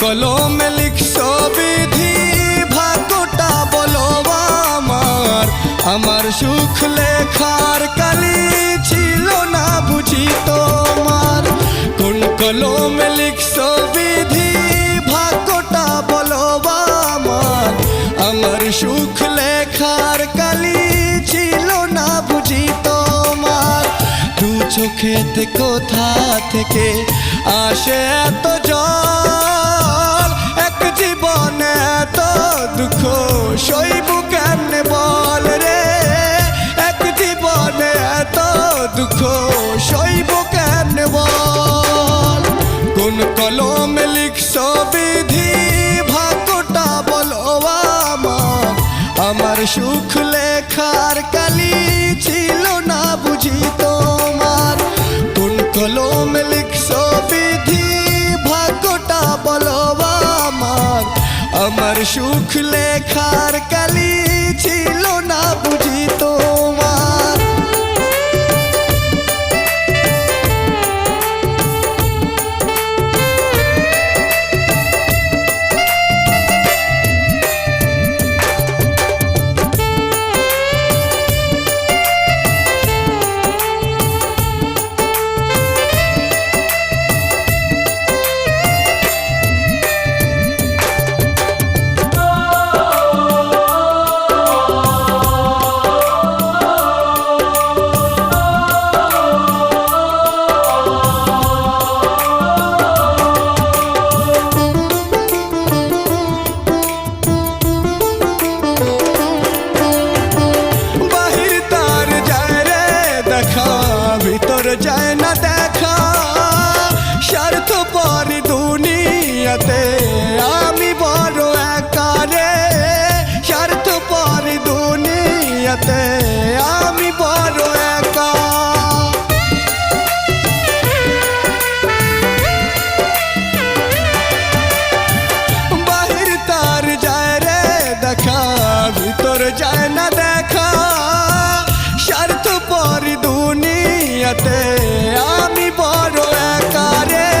কলমে লিখছো বিধি ভাগ্যটা বলো আমার। আমার সুখ লেখার কালি ছিল না বুঝি তোমার। কোন কলমে লিখছো বিধি ভাগ্যটা বলো আমার। আমার সুখ লেখার কালি ছিল না বুঝি তোমার। দু চোখেতে কোথা থেকে আসে এত জল, এক জীবনে এত দুঃখ সইব কেমনে বল রে। এক জীবনে এত দুঃখ সইব কেমনে বল। কোন কলমে লিখছো বিধি ভাগ্যটা বলো আমার। আমার সুখ লেখার কালি ছিল না বুঝি তোমার। কোন কলমে লিখছো বিধি ভাগ্যটা বলো আমার। আমার সুখ লেখার কালি ছিল না বুঝি তোমার। ভিতর যায় না দেখা স্বার্থপর দুনিয়াতে আমি বড় একা রে। স্বার্থপর দুনিয়াতে আমি বড় একা। বাহির তার যায় রে দেখা ভিতর যায় না দেখা। স্বার্থপর দুনিয়াতে আমি বড় একা রে।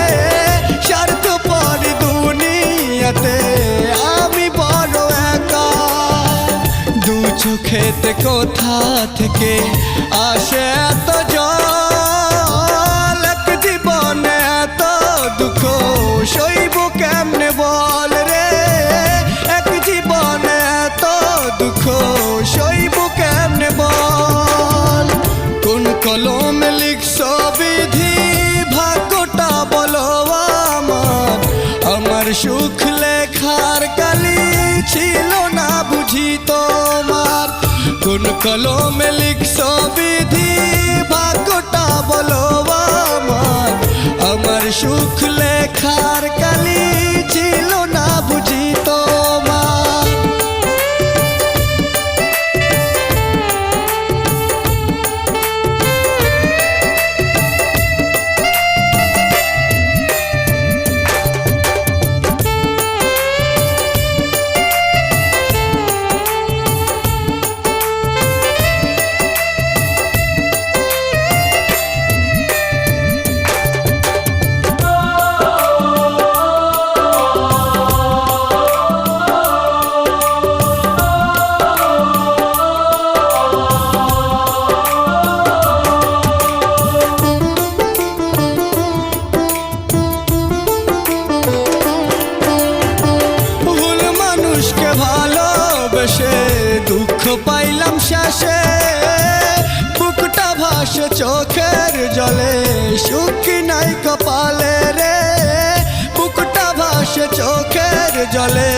স্বার্থপর দুনিয়াতে আমি বড় একা। দু চোখেতে কোথা থেকে আসে এত জল, এক জীবনে এত দুঃখ সইব কেমনে বল রে। এক জীবনে এত দুঃখ সইব কেমনে বল। কোন কলমে লিখছো বিধি ভাগ্যটা বলো আমার। আমার সুখ লেখার কালি ছিল না বুঝি তোমার। কোন কলমে লিখছো বিধি ভাগ্যটা বলো আমার। আমার সুখ লেখার কালি ছিল না বুঝি তোমার। দুঃখ পাইলাম শেষে বুকটা ভাসে চোখের জলে সুখ নাই কপালে রে। বুকটা ভাসে চোখের জলে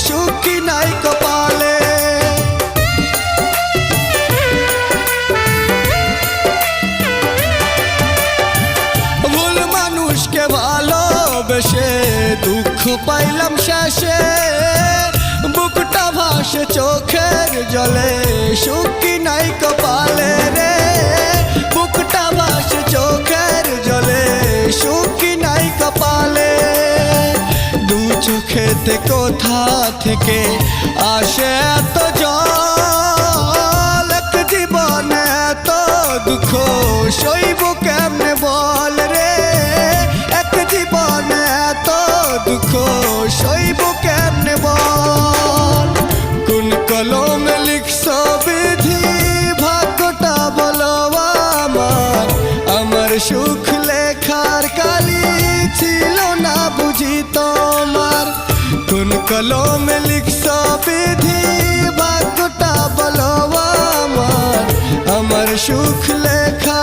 সুখ নাই কপালে। ভুল মানুষকে ভালোবেসে দুঃখ পাইলাম শেষে বুকটা ভাসে চোখের জলে সুখ নাই কপালে রে। বুকটা ভাসে চোখের জলে সুখ নাই কপালে। দু চোখেতে কোথা থেকে আসে এত জল, এক জীবনে এত দুঃখ সইব কেমনে বল রে। এক জীবনে এত দুঃখ সইব কেমনে বল। কোন কলমে লিখছ বিধি ভাগ্যটা বলো আমার, আমার সুখ লেখার কালি ছিল না বুঝি তোমার। কোন কলমে লিখছ বিধি ভাগ্যটা বলো আমার, আমার সুখ লেখা